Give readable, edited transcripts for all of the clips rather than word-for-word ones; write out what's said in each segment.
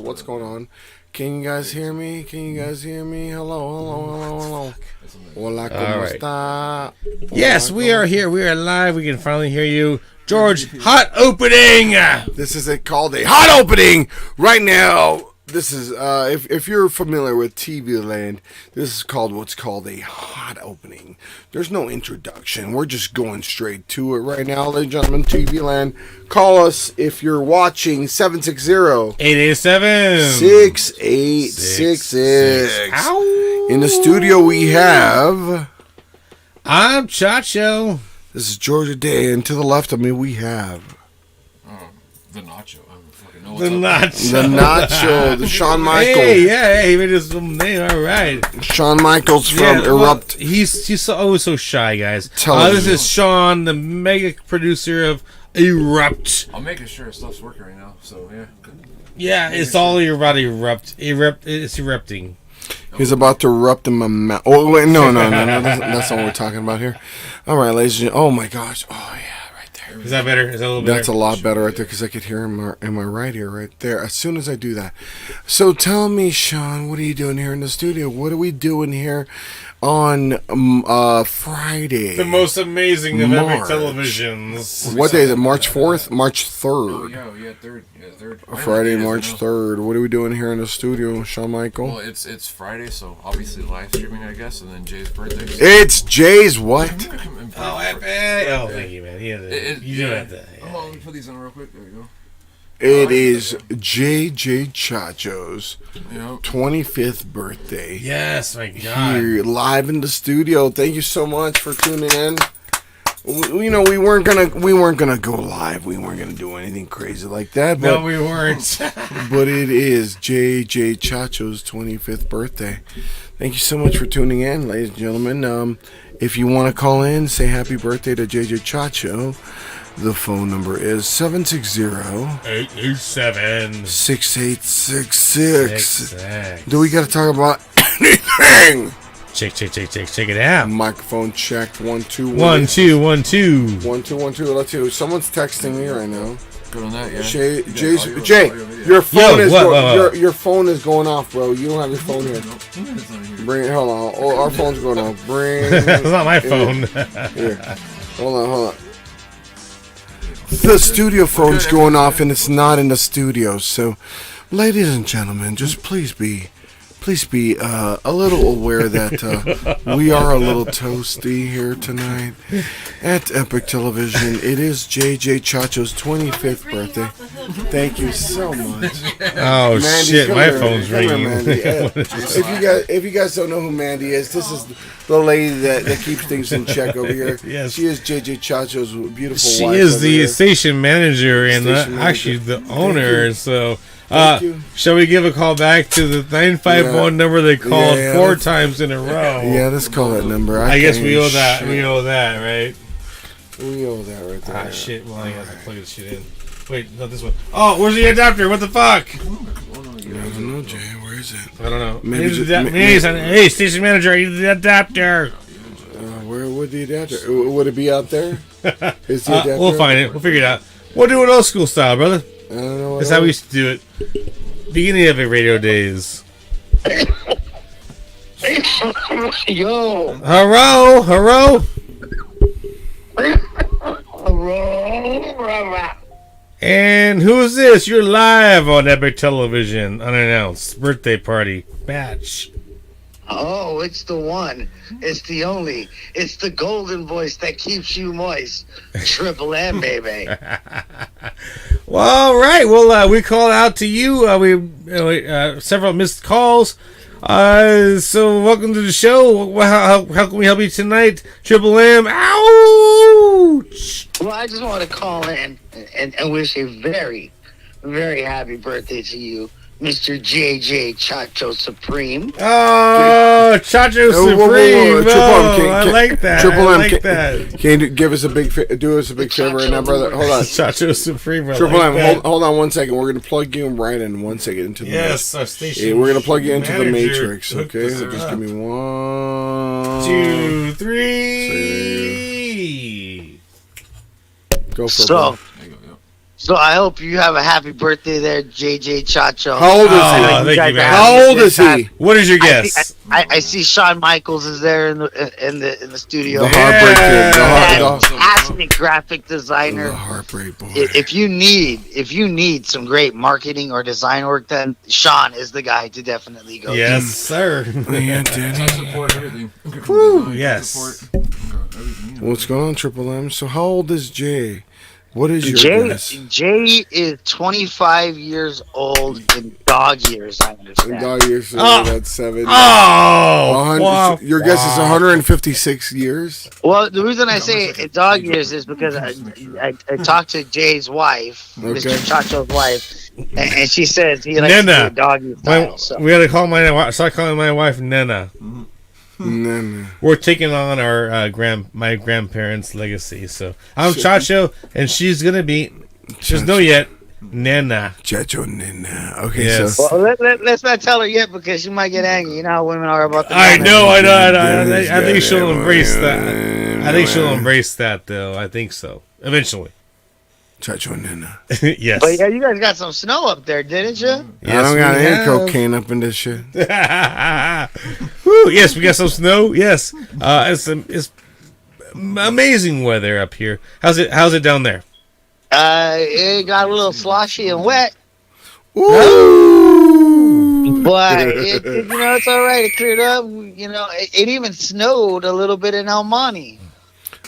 What's going on? Can you guys hear me? Hello. Hola, ¿cómo está? Yes, we are here. We are live. We can finally hear you. George, hot opening! This is called a hot opening right now. This is, if you're familiar with TV Land, this is called what's called a hot opening. There's no introduction. We're just going straight to it right now, ladies and gentlemen. TV Land, call us if you're watching 760-887-6866. In the studio we have... I'm Chacho. This is Georgia Day, and to the left of me we have... The Nacho. The Nacho, Shawn Michaels. Hey, he made his name. All right. Shawn Michaels from Erupt. He's always so shy, guys. This is Shawn, the mega producer of Erupt. I'm making sure stuff's working right now, so yeah. Yeah, it's all about Erupt. It's erupting. He's about to erupt in my mouth. Oh, wait, no. That's not what we're talking about here. All right, ladies and gentlemen. Oh, my gosh. Oh, yeah. Is that better? Is that a little better? That's a lot better right there because I could hear him in my right ear right there as soon as I do that. So tell me, Shawn, what are you doing here in the studio? What are we doing here on Friday? The most amazing of epic televisions. What day is it? March 4th? March 3rd. Yeah, 3rd. Friday, March 3rd. What are we doing here in the studio, Shawn Michael? Well, it's Friday, so obviously live streaming, I guess, and then Jay's birthday. So. It's Jay's what? Thank you, man. You do have that. Hold on, let me put these on real quick. There you go. It is JJ Chacho's 25th birthday. Yes, my God. Here, live in the studio. Thank you so much for tuning in. We weren't gonna go live. We weren't gonna do anything crazy like that. But, no, we weren't. But it is JJ Chacho's 25th birthday. Thank you so much for tuning in, ladies and gentlemen. If you want to call in, say happy birthday to JJ Chacho. The phone number is 760-887-6866. Do we got to talk about anything? Check it out. Microphone checked. 1 2 1 2 1 2 1 2 1 2. Let's see. Someone's texting me right now. Good on that, yeah. Jay, your phone your phone is going off, bro. You don't have your phone here. Hold on. Oh, our phone's going off. It's not my phone. Here. Hold on. The studio phone's going off, and it's not in the studio. So, ladies and gentlemen, just please be a little aware that we are a little toasty here tonight at Epic Television. It is JJ Chacho's 25th birthday. Thank you so much. Oh, Mandy, shit, my here. phone's ringing. If you guys don't know who Mandy is, this is the lady that keeps things in check over here. Yes. She is JJ Chacho's beautiful she wife. She is the station manager and actually the owner, so... shall we give a call back to the 951 number they called 4 times in a row? Yeah, let's call that number. I guess we owe that. Shit. We owe that, right? We owe that right there. Ah, shit. Well, I have to plug this shit in. Wait, not this one. Oh, where's the adapter? What the fuck? I don't know, Jay. Where is it? I don't know. Maybe hey, station manager, I need the adapter. Where would the adapter? Would it be out there? Is the adapter? We'll find it. We'll figure it out. We'll do it old school style, brother. I don't know. That's how we used to do it. Beginning of the radio days. Yo. Hello. And who is this? You're live on Epic Television, unannounced birthday party batch. Oh, it's the one. It's the only. It's the golden voice that keeps you moist. Triple M, baby. Well, all right. Well, we called out to you. We several missed calls. So welcome to the show. How can we help you tonight? Triple M. Ouch! Well, I just want to call in and wish a very, very happy birthday to you, Mr. JJ Chacho Supreme. Oh, Chacho Supreme. Triple M, I like that. Triple M, can you do us a big favor right now, brother? Hold on. Chacho Supreme. Triple M, hold on 1 second. We're going to plug you right in 1 second into the our station. Yeah, we're going to plug you into the Matrix, okay? So just give me 1, 2, 3. Go for it. So I hope you have a happy birthday there, JJ Chacho. How old is Oh, he? thank you, man. How old is he? What is your I guess? see, I see Shawn Michaels is there in the studio. The Heartbreak Kid. Fantastic graphic designer. The Heartbreak Boy. If you need some great marketing or design work, then Sean is the guy to definitely go. Yes, sir. Yeah, Danny. Support everything. Woo, yes. Support, everything. What's going on, Triple M? So how old is Jay? What is your guess? Jay is 25 years old in dog years, I understand. Dog years, so Oh. that's 7. Oh, wow. Your guess is 156 years? Well, the reason I say in dog years is because I talked to Jay's wife, Okay. Mr. Chacho's wife, and she says he likes to Nena. do doggy style. So. We gotta start calling my wife Nena. No. We're taking on our my grandparents' legacy. So I'm Chacho, and she's gonna be. She doesn't know yet. Nana. Chacho Nina. Okay, Yes. so. Well, let's not tell her yet because she might get angry. You know how women are about the I Nana. know. I think she'll embrace that. I think she'll embrace that, though. I think so. Eventually. Chacho Nina. Yes. But yeah, you guys got some snow up there, didn't you? I don't got we any have. cocaine up in this shit. Woo, yes, we got some snow. Yes. It's amazing weather up here. How's it down there? It got a little sloshy and wet, Ooh. but it's all right. It cleared up. It even snowed a little bit in El Monte.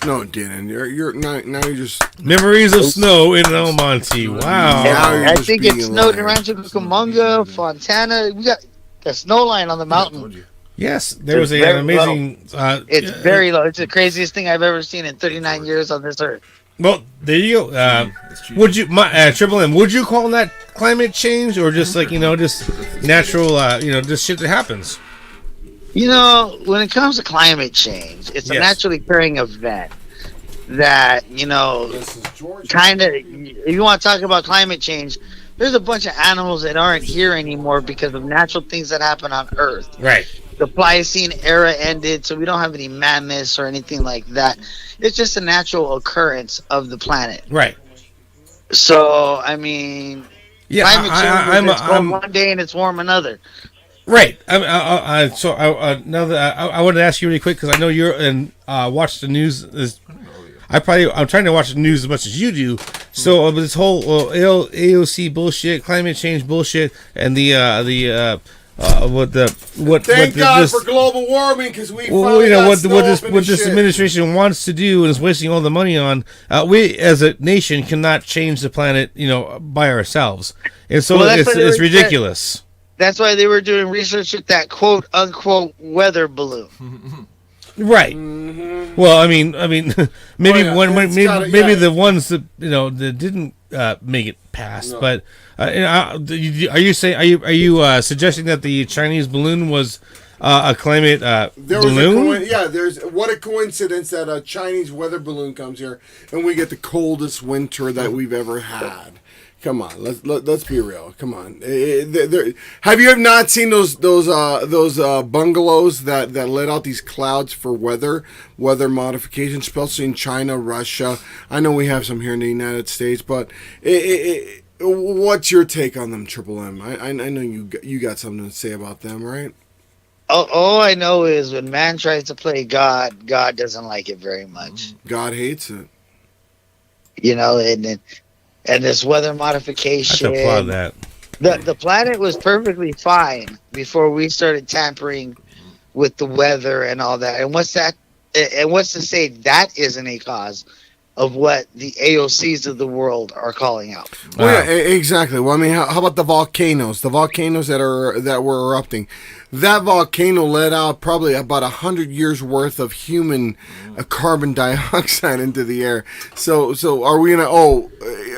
No, it didn't. You're now you're just. Memories of snow in El Monte. Wow. Now you're I just think it being snowed in liar. Rancho Cucamonga, Fontana. We got the snow line on the mountain. Yes, there was It's very an amazing. It's very low. It's the craziest thing I've ever seen in 39 years on this earth. Well, there you go. Would you, Triple M? Would you call that climate change or just just natural? Just shit that happens. When it comes to climate change, it's a Yes. naturally occurring event that, This is George. kind of, if you want to talk about climate change, there's a bunch of animals that aren't here anymore because of natural things that happen on Earth. Right. The Pliocene era ended, so we don't have any mammoths or anything like that. It's just a natural occurrence of the planet. Right. So, I mean, Yeah. climate change is it's cold I'm one day and it's warm another. right. Now that I wanted to ask you really quick because I know you're and watch the news. I'm trying to watch the news as much as you do. So this whole AOC bullshit, climate change bullshit, and Thank God for global warming because we. finally got what snow up in this shit. administration wants to do and is wasting all the money on. We as a nation cannot change the planet, by ourselves, and so Well, that's what they it's were- ridiculous. That's why they were doing research with that quote unquote weather balloon. Right. Well, I mean, maybe yeah, it's maybe gotta- yeah. the ones that that didn't make it past. No. But are you saying are you suggesting that the Chinese balloon was a climate There was balloon? there's what a coincidence that a Chinese weather balloon comes here and we get the coldest winter that we've ever had. Come on, let's be real. Come on, have you not seen those bungalows that let out these clouds for weather modification, especially in China, Russia? I know we have some here in the United States, but what's your take on them, Triple M? I know you got something to say about them, right? All I know is when man tries to play God, God doesn't like it very much. God hates it. And this weather I modification. have to applaud that. The planet was perfectly fine before we started tampering with the weather and all that. And what's that? And what's to say that isn't a cause of what the AOCs of the world are calling out? Well, yeah, exactly. Well, I mean, how about the volcanoes? The volcanoes that were erupting. That volcano let out probably about 100 years worth of human carbon dioxide into the air. So are we gonna?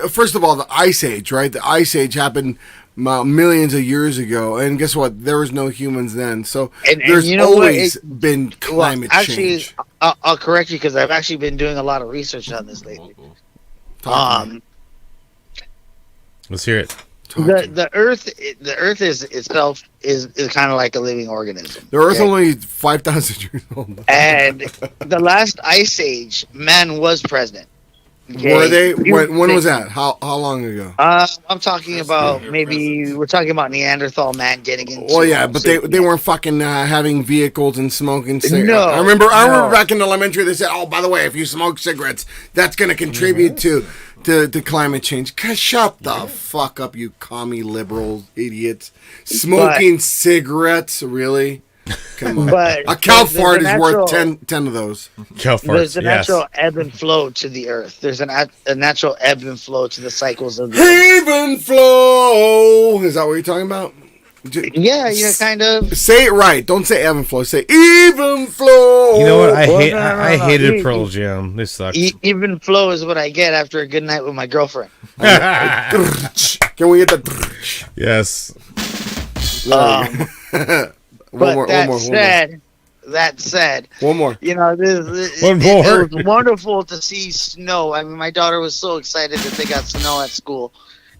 First of all, the Ice Age, right? The Ice Age happened millions of years ago, and guess what? There was no humans then. So And there's you know what? always been climate change. I'll correct you because I've actually been doing a lot of research on this lately. Let's hear it. The Earth is itself is kind of like a living organism. The Earth's okay? only 5,000 years old. And the last ice age, man was present. Okay? Were they? When was that? How long ago? I'm talking about maybe we're talking about Neanderthal man getting into. Well, yeah, but they weren't fucking having vehicles and smoking cigarettes. No, I remember back in elementary they said, "Oh, by the way, if you smoke cigarettes, that's going to contribute to climate change." Shut the fuck up, you commie liberal idiots! Smoking cigarettes, really? Come on. But a cow fart is worth 10 of those. Cow farts, there's a natural ebb and flow to the earth. There's a natural ebb and flow to the cycles of the earth. Ebb and flow. Is that what you're talking about? Yeah, kind of. Say it right. Don't say ebb and flow. Say even flow. You know what? I No. hated Pearl Jam. This sucks. Even flow is what I get after a good night with my girlfriend. Can we get the? Yes. That said, one more. it was wonderful to see snow. I mean, my daughter was so excited that they got snow at school.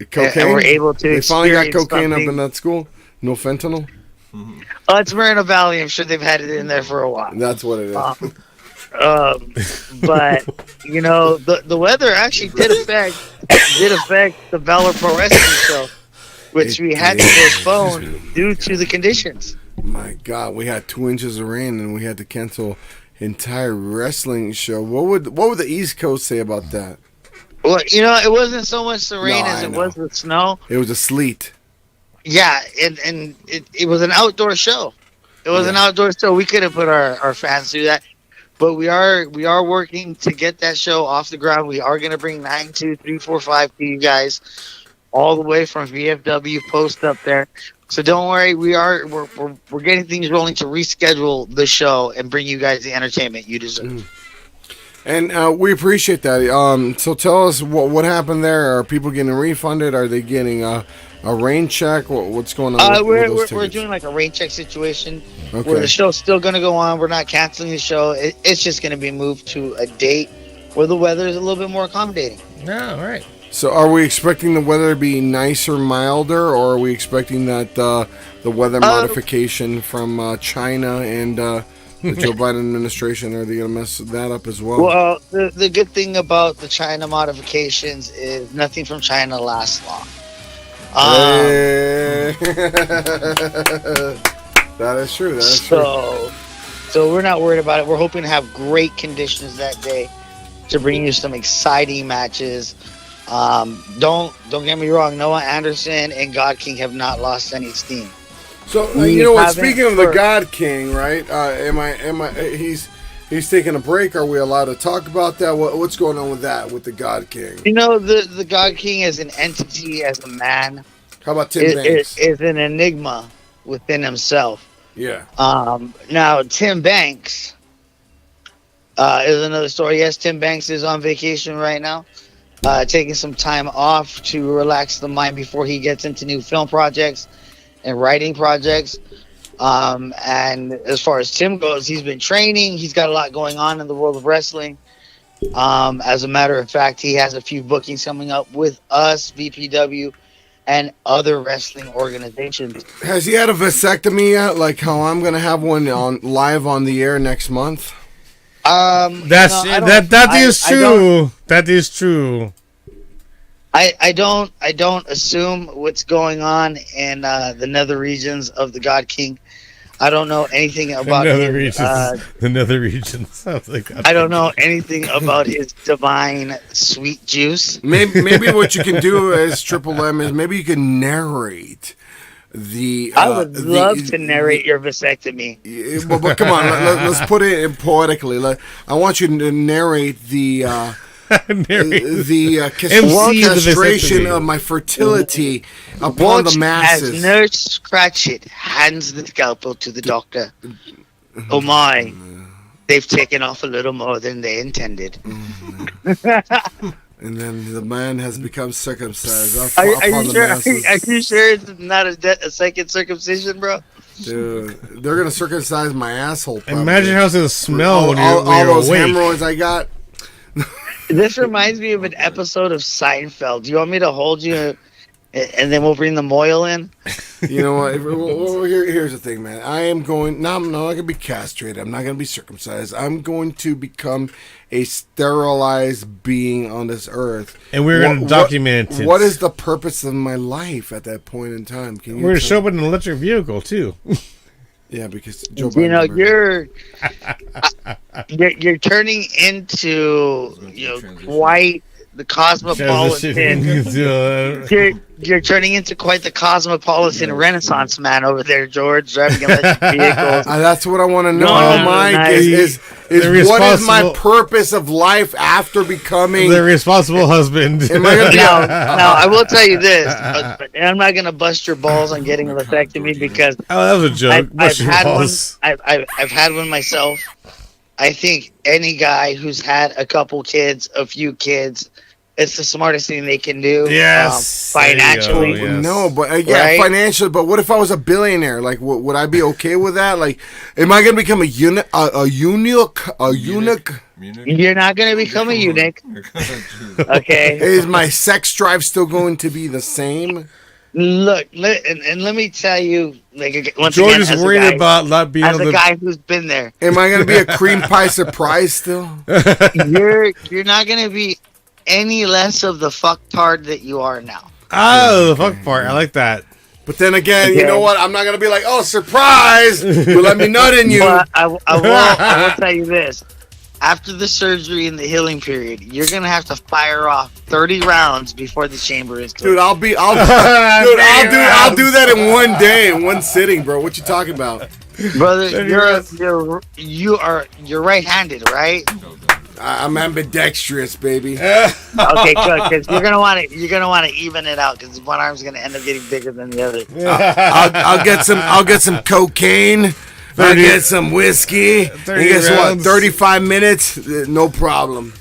Cocaine. And we're able to. They finally got cocaine something. up in that school. No fentanyl. It's Moreno Valley. I'm sure they've had it in there for a while. That's what it is. But the weather actually did affect the Valor Pro Wrestling show, which we had to postpone due to the conditions. My God, we had 2 inches of rain and we had to cancel entire wrestling show. What would the East Coast say about that? Well, it wasn't so much the rain as it was the snow. It was a sleet. Yeah, and it was an outdoor show. It was an outdoor show. We couldn't put our fans through that. But we are working to get that show off the ground. We are going to bring 9, 2, 3, 4, 5 to you guys, all the way from VFW Post up there. So don't worry, we're getting things rolling to reschedule the show and bring you guys the entertainment you deserve. And we appreciate that. So tell us what happened there. Are people getting refunded? Are they getting a rain check? What's going on? We're doing like a rain check situation where the show's still going to go on. We're not canceling the show. It's just going to be moved to a date where the weather is a little bit more accommodating. Yeah, all right. So are we expecting the weather to be nicer, milder, or are we expecting that the weather modification from China and the Joe Biden administration, are they going to mess that up as well? Well, the good thing about the China modifications is nothing from China lasts long. That is true. That is true. So we're not worried about it. We're hoping to have great conditions that day to bring you some exciting matches. Don't get me wrong. Noah Anderson and God King have not lost any steam. So you know what? Speaking of the God King, right? He's taking a break. Are we allowed to talk about that? What's going on with that? With the God King? The God King as an entity, as a man. How about Tim Banks? Is an enigma within himself. Yeah. Now Tim Banks is another story. Yes, Tim Banks is on vacation right now, taking some time off to relax the mind before he gets into new film projects and writing projects. And as far as Tim goes, he's been training. He's got a lot going on in the world of wrestling. As a matter of fact, he has a few bookings coming up with us, VPW, and other wrestling organizations. Has he had a vasectomy yet? Like how I'm going to have one live on the air next month? That is true. That is true. I don't assume what's going on in the nether regions of the God King. I don't know anything about the nether regions. I don't know anything about his divine sweet juice. Maybe what you can do as Triple M is maybe you can narrate the. I would love to narrate your vasectomy. But come on, let's put it poetically. I want you to narrate the. The castration of my fertility upon the masses. As Nurse Cratchit hands the scalpel to the doctor. Oh my, they've taken off a little more than they intended. And then the man has become circumcised. Are you sure it's not a second circumcision, bro? Dude, they're gonna circumcise my asshole. Probably. Imagine how it's gonna smell when all you're those awake. hemorrhoids I got. This reminds me of an episode of Seinfeld. Do you want me to hold you and then we'll bring the moil in. You know what? Here's the thing, man. I am going. No, I'm not going to be castrated. I'm not going to be circumcised. I'm going to become a sterilized being on this earth. And we're going to document it. What is the purpose of my life at that point in time? We're going to show up in an electric vehicle too. Yeah, because Joe Biden, you're turning into quite the cosmopolitan. You're turning into quite the cosmopolitan Renaissance man over there, George, driving electric vehicles. That's what I want to know, Mike. Is what is my purpose of life after becoming the responsible husband? Am I gonna now, I will tell you this, but I'm not going to bust your balls on getting a vasectomy because that was a joke. I've had one myself. I think any guy who's had a couple kids, a few kids, it's the smartest thing they can do. Yes, financially. Yes. No, but right? Financially. But what if I was a billionaire? Like, would I be okay with that? Like, am I going to become a eunuch? You're not going to become a eunuch. Okay. Is my sex drive still going to be the same? Look, and let me tell you, once George again, is worried about not being as a guy who's been there. Am I going to be a cream pie surprise still? You're not going to be any less of the fucktard that you are now. Oh, the fuck part. I like that. But then again, you know what? I'm not going to be like, oh, surprise! You let me nut in you. But I will tell you this. After the surgery and the healing period, you're going to have to fire off 30 rounds before the chamber is closed. Dude, I'll do that in one day, in one sitting, bro. What you talking about? Brother, you're right-handed, right? I'm ambidextrous, baby. Okay, good. Because you're gonna want to even it out because one arm's gonna end up getting bigger than the other. I'll get some cocaine. I'll get some whiskey. And guess what? 35 minutes, no problem.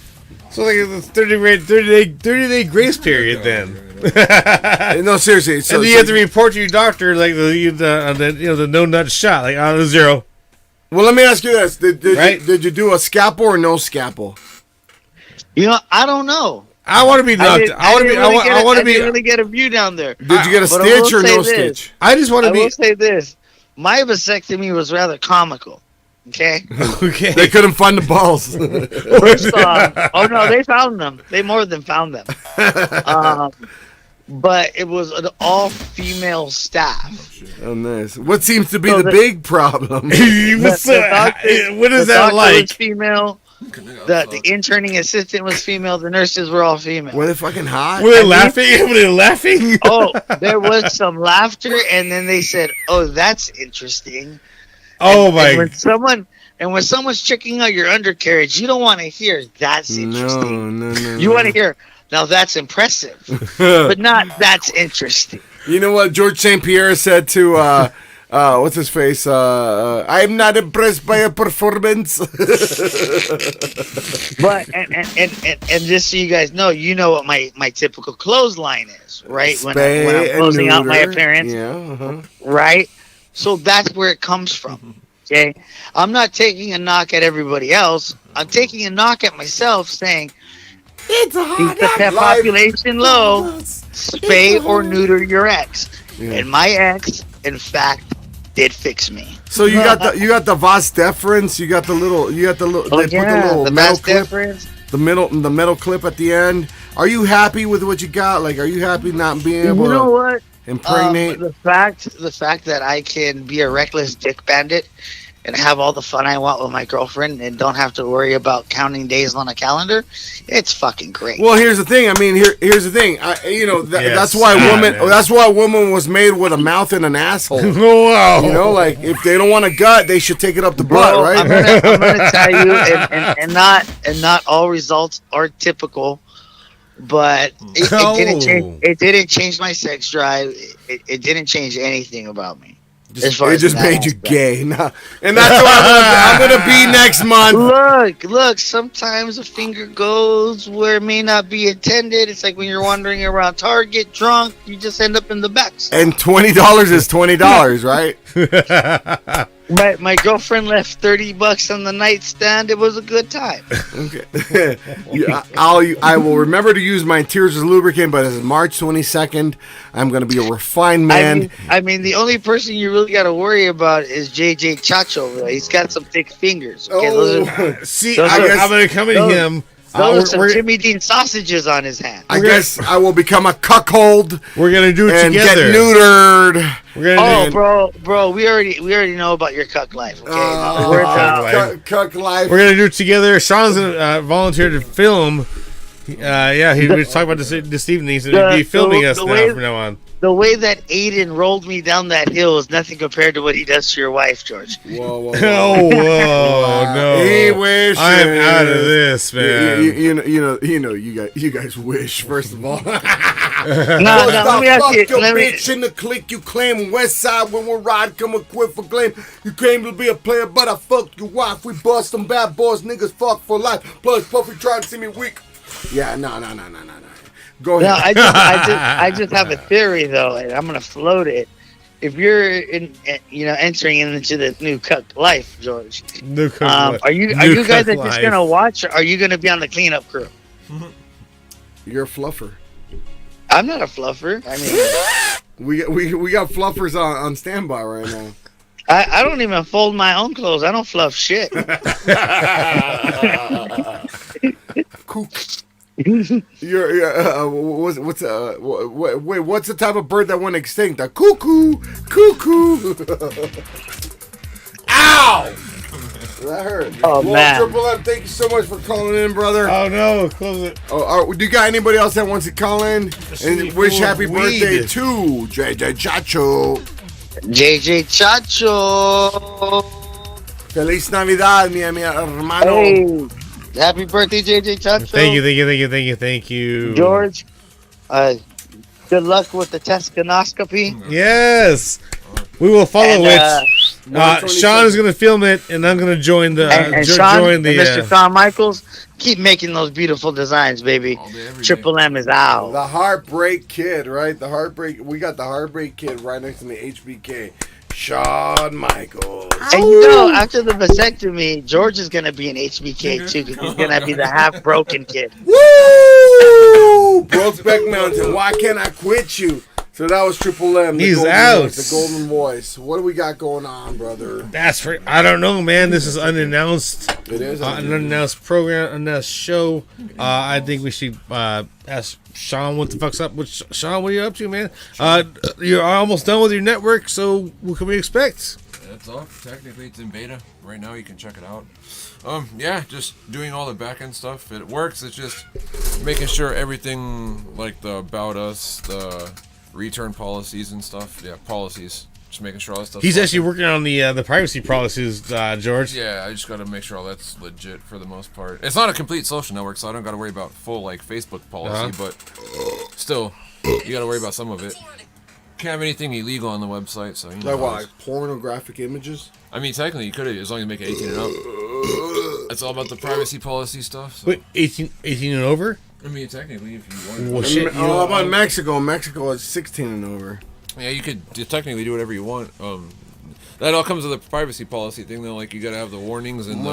So like a 30-day grace period then. No, seriously. So, and you have to report to your doctor like the no nut shot like on 0. Well, let me ask you this: Did you do a scalpel or no scalpel? I don't know. I want to be knocked. I want to be. Really get a view down there. Did you get a stitch or no stitch? I just want to be. I will say this: my vasectomy was rather comical. Okay. Okay. They couldn't find the balls. First off, no, they found them. They more than found them. But it was an all-female staff. Oh, nice. What seems to be the big problem? What is that like? Was female. The interning assistant was female. The nurses were all female. Were they fucking hot? Were they laughing? Were they laughing? Oh, there was some laughter, and then they said, "Oh, that's interesting." Oh my! And when someone's checking out your undercarriage, you don't want to hear that's interesting. No. You want to hear. Now that's impressive, but not that's interesting. You know what George St. Pierre said to what's his face? I'm not impressed by your performance. But and just so you guys know, what my typical clothesline is, right? When I'm closing out my appearance, right? So that's where it comes from. Okay, I'm not taking a knock at everybody else. I'm taking a knock at myself, saying. It's a hot keep the pet population low. Spay or neuter your ex, and my ex, in fact, did fix me. So you got the vas deferens. You got the little. They put the little metal clip. The metal clip at the end. Are you happy with what you got? Like, are you happy not being able You know what? Impregnate? The fact that I can be a reckless dick bandit and have all the fun I want with my girlfriend and don't have to worry about counting days on a calendar, it's fucking great. Well, here's the thing. I mean, here's the thing. That's why a woman was made with a mouth and an asshole. Wow. Like if they don't want a gut, they should take it up the butt, right? I'm gonna tell you, and not all results are typical. But it didn't change my sex drive. It didn't change anything about me. It just made you gay. And that's what I'm going to be next month. Look, sometimes a finger goes where it may not be intended. It's like when you're wandering around Target drunk, you just end up in the back. And $20 is $20, right? My girlfriend left $30 on the nightstand. It was a good time. Okay. I will remember to use my tears as lubricant, but as March 22nd, I'm going to be a refined man. I mean, the only person you really got to worry about is JJ Chacho. He's got some thick fingers. Okay? See, I'm going to come to him. Those are some Jimmy Dean sausages on his hand. I guess I will become a cuckold. We're gonna do it and together. Get neutered. Bro, we already know about your cuck life. Okay, cuck life. We're gonna do it together. Sean's gonna volunteer to film. Yeah, he was talking about this evening. He's gonna be filming us now from now on. The way that Aiden rolled me down that hill is nothing compared to what he does to your wife, George. Whoa, no! He wishes. I'm out of this, man. You guys wish. First of all, no. Let me ask you. Bitch in the clique, you claim West Side when we ride, come equipped for claim. You claim to be a player, but I fuck your wife. We bust them bad boys, niggas fuck for life. Plus, Puffy tried to see me weak. Yeah, no. Go ahead. No, I just have a theory though, and I'm gonna float it. If you're entering into the new cuck life, George, are you guys just gonna watch, or are you gonna be on the cleanup crew? You're a fluffer. I'm not a fluffer. I mean, we got fluffers on standby right now. I don't even fold my own clothes. I don't fluff shit. Kook. What's the type of bird that went extinct? A cuckoo. Ow! That hurt. Oh, man. Triple M, thank you so much for calling in, brother. Oh no, close it. Do you got anybody else that wants to call in and wish happy birthday to JJ Chacho? JJ Chacho. Feliz Navidad, mi hermano. Hey. Happy birthday, JJ Chacho. Thank you. George, good luck with the Tescanoscopy. Yes. We will follow it. Sean is going to film it, and I'm going to join the... Mr. Shawn Michaels, keep making those beautiful designs, baby. Triple M is out. The Heartbreak Kid, right? We got the Heartbreak Kid right next to the HBK. Shawn Michaels. And after the vasectomy, George is going to be an HBK too, because he's going to be the half-broken kid. Woo! Brokeback Mountain, why can't I quit you? So that was Triple M. He's out. The golden voice. What do we got going on, brother? That's right. I don't know, man. This is unannounced. It is an unannounced program, unannounced show. I think we should ask Sean what the fuck's up. Sean, what are you up to, man? You're almost done with your network, so what can we expect? It's off. Technically, it's in beta right now. You can check it out. Just doing all the back end stuff. It works. It's just making sure everything like the about us, the return policies and stuff. Yeah, policies. Just making sure all that stuff. He's actually working on the privacy policies, George. Yeah, I just got to make sure all that's legit for the most part. It's not a complete social network, so I don't got to worry about full like Facebook policy, but still, you got to worry about some of it. Can't have anything illegal on the website, so you know. Like pornographic images? I mean, technically, you could have, as long as you make it 18 and up. It's all about the privacy policy stuff. So. Wait, 18 and over? I mean, technically, if you want. Well, shit, how about Mexico? Mexico is 16 and over. Yeah, you could technically do whatever you want. That all comes with the privacy policy thing, though. Like, you gotta have the warnings and the...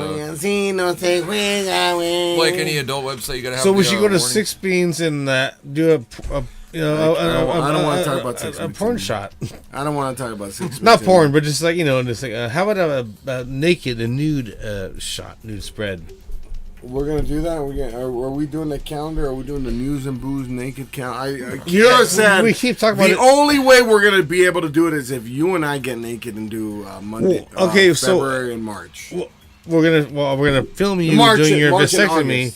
Like any adult website, you gotta have. So we should go to Six Beans and do I don't want to talk about Six Beans. A porn shot. I don't want to talk about Six Beans. Not porn, but just like, just like, how about a naked, a nude shot, nude spread? We're gonna do that. Are we doing the calendar? Are we doing the news and booze naked count? Kira said we keep talking about the only way we're gonna be able to do it is if you and I get naked and do Monday, February and March. We're gonna film you doing your vasectomy.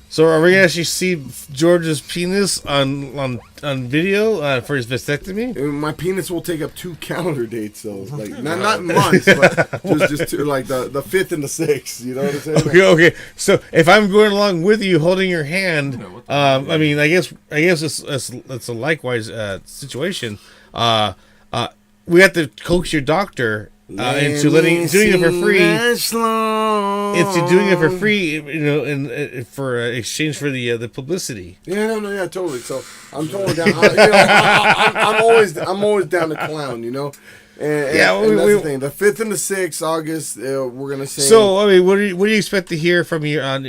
So are we gonna actually see George's penis on video for his vasectomy? My penis will take up 2 calendar dates, though. Like not months, but just two, like the 5th and the 6th. You know what I'm saying? Okay. So if I'm going along with you, holding your hand, I mean, I guess it's a likewise situation. We have to coax your doctor into doing it for free. Into doing it for free, and for exchange for the publicity. Yeah, totally. So I'm totally down. I'm always down to clown. And that's the thing. The 5th and the 6th August, we're gonna say. So, I mean, what do you expect to hear from you on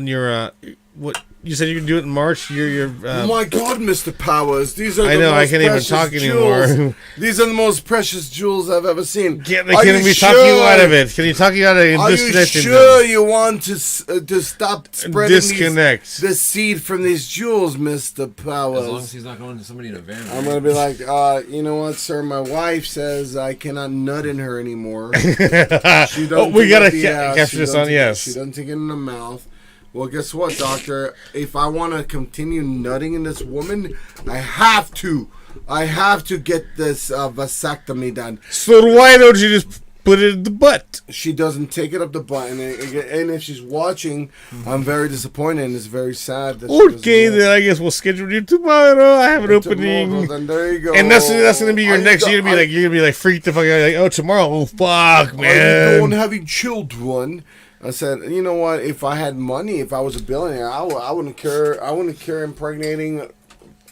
your what you said you can do it in March? Oh my God, Mr. Powers! These are I the know, I most can't even precious talk jewels. anymore. These are the most precious jewels I've ever seen. Can we talk you out of it? Can you talk you out of it? Are you sure you want to stop spreading the seed from these jewels, Mr. Powers? As long as he's not going to somebody in a van. I'm gonna be like, you know what, sir? My wife says I cannot nut in her anymore. She we gotta capture this on. Yes, she doesn't take it in the mouth. Well, guess what, doctor? If I want to continue nutting in this woman, I have to get this vasectomy done. So why don't you just put it in the butt? She doesn't take it up the butt, and if she's watching, I'm very disappointed, and it's very sad. That okay, then I guess we'll schedule you tomorrow. I have an opening. Then there you go. And that's gonna be your next. You're gonna be like freaked the fuck out. Like, oh, tomorrow. Oh, fuck, man. Are you going having children? I said, you know what? If I had money, if I was a billionaire, I wouldn't care. I wouldn't care impregnating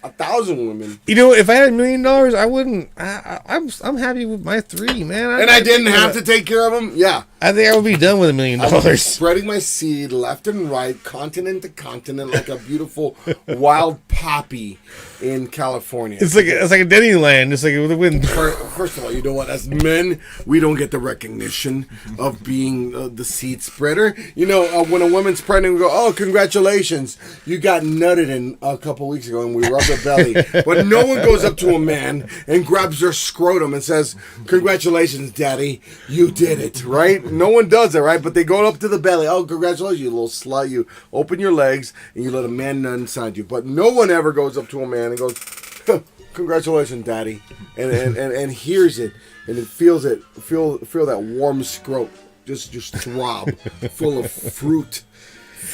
1,000 women. You know, if I had $1 million, I wouldn't. I'm happy with my 3, man. And I didn't have to take care of them. Yeah, I think I would be done with $1 million. I would be spreading my seed left and right, continent to continent, like a beautiful wild poppy in California. It's like a Denny land. It's like the wind. First of all, you know what? As men, we don't get the recognition of being the seed spreader. You know, when a woman's pregnant, we go, "Oh, congratulations, you got nutted in a couple weeks ago," and we rub their belly. But no one goes up to a man and grabs their scrotum and says, "Congratulations, daddy, you did it." Right? No one does it, right? But they go up to the belly. "Oh, congratulations, you little slut! You open your legs and you let a man nut inside you." But no one ever goes up to a man and goes, "Congratulations, daddy," and hears it and it feels it, feel that warm scrot just throb, full of fruit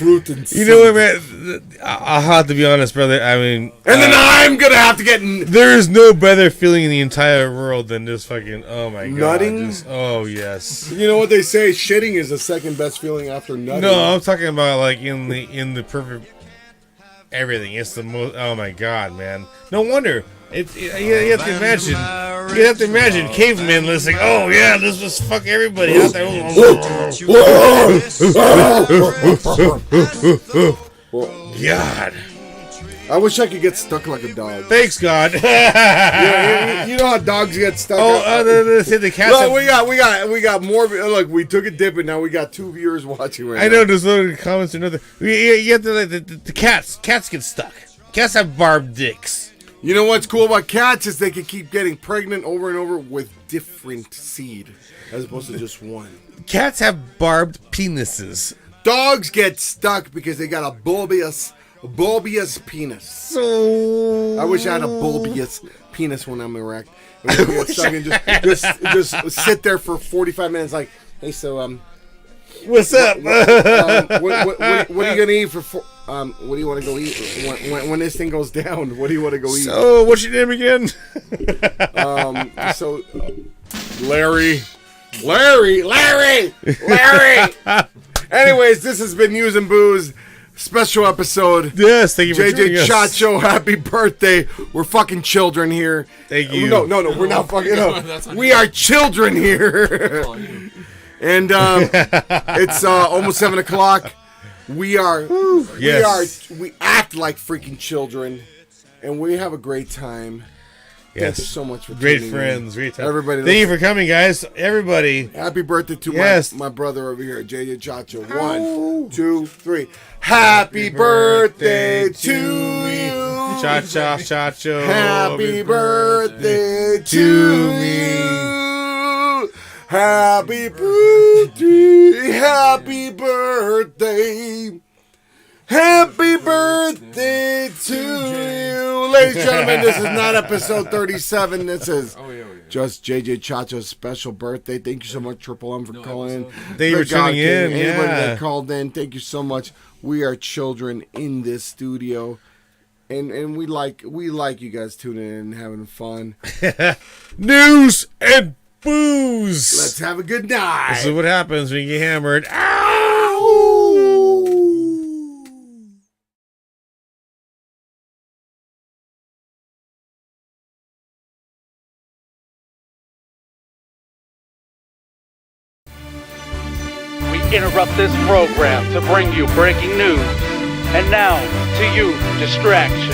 and you know what, man? I'll have to be honest, brother. I mean, and then I'm gonna have to get. There is no better feeling in the entire world than this fucking. Oh my god! Nutting. Oh yes. You know what they say? Shitting is the second best feeling after nutting. No, I'm talking about like in the perfect everything. It's the most. Oh my god, man! No wonder. You have to imagine. You have to imagine cavemen listening. Oh yeah, this was fuck everybody out there. God. I wish I could get stuck like a dog. Thanks, God. You know how dogs get stuck. The cats. Look, we got more. Look, we took a dip, and now we got 2 viewers watching right now. I know there's no comments or nothing. You have to the cats. Cats get stuck. Cats have barbed dicks. You know what's cool about cats is they can keep getting pregnant over and over with different seed, as opposed to just one. Cats have barbed penises. Dogs get stuck because they got a bulbous penis. So I wish I had a bulbous penis when I'm erect. When you get stuck and just sit there for 45 minutes, like, hey, so what's up? What are you gonna eat for? What do you want to go eat when this thing goes down? What do you want to go eat? So, what's your name again? Larry. Anyways, this has been News and Booze special episode. Yes, thank you for joining JJ us. Chacho, happy birthday. We're fucking children here. Thank you. No, we're not fucking. No. We are children here. And it's almost 7:00. We act like freaking children, and we have a great time. Yes. Thank you so much for great tuning friends, in. great time. Everybody, thank you for coming, guys. Everybody, happy birthday to my brother over here, JJ Chacho. 1, 2, 3. Happy birthday to you, Chacho. Happy birthday to me. Happy birthday, happy birthday, happy birthday to you. Ladies and gentlemen, this is not episode 37. This is just JJ Chacho's special birthday. Thank you so much, Triple M, for calling in. Thank you for tuning in. Anybody that called in, thank you so much. We are children in this studio. And we like you guys tuning in and having fun. News and booze. Let's have a good night. This is what happens when you get hammered. Ow! interrupt this program to bring you breaking news. And now, to you, distraction.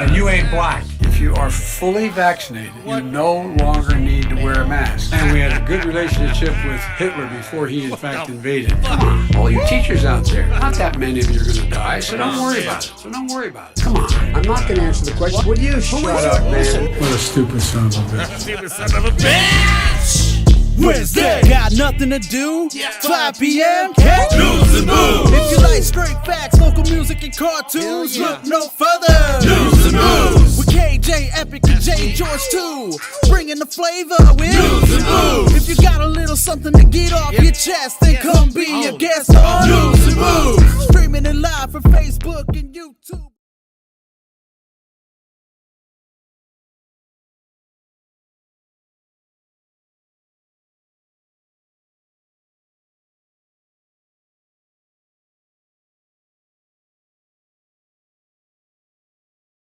And you ain't black. If you are fully vaccinated, you no longer need to wear a mask. And we had a good relationship with Hitler before he in fact invaded. Come on, all you teachers out there, not that many of you are going to die, so don't worry about it. Come on, I'm not going to answer the question. Would you shut up, man? What a stupid son of a bitch. Wednesday, got nothing to do. 5 p.m. Catch news and booze. If you like straight facts, local music and cartoons, look no further. News and booze with KJ, Epic, and J George too, bringing the flavor with news and booze. If you got a little something to get off your chest, then come be a guest on News and Booze. Streaming it live from Facebook and YouTube.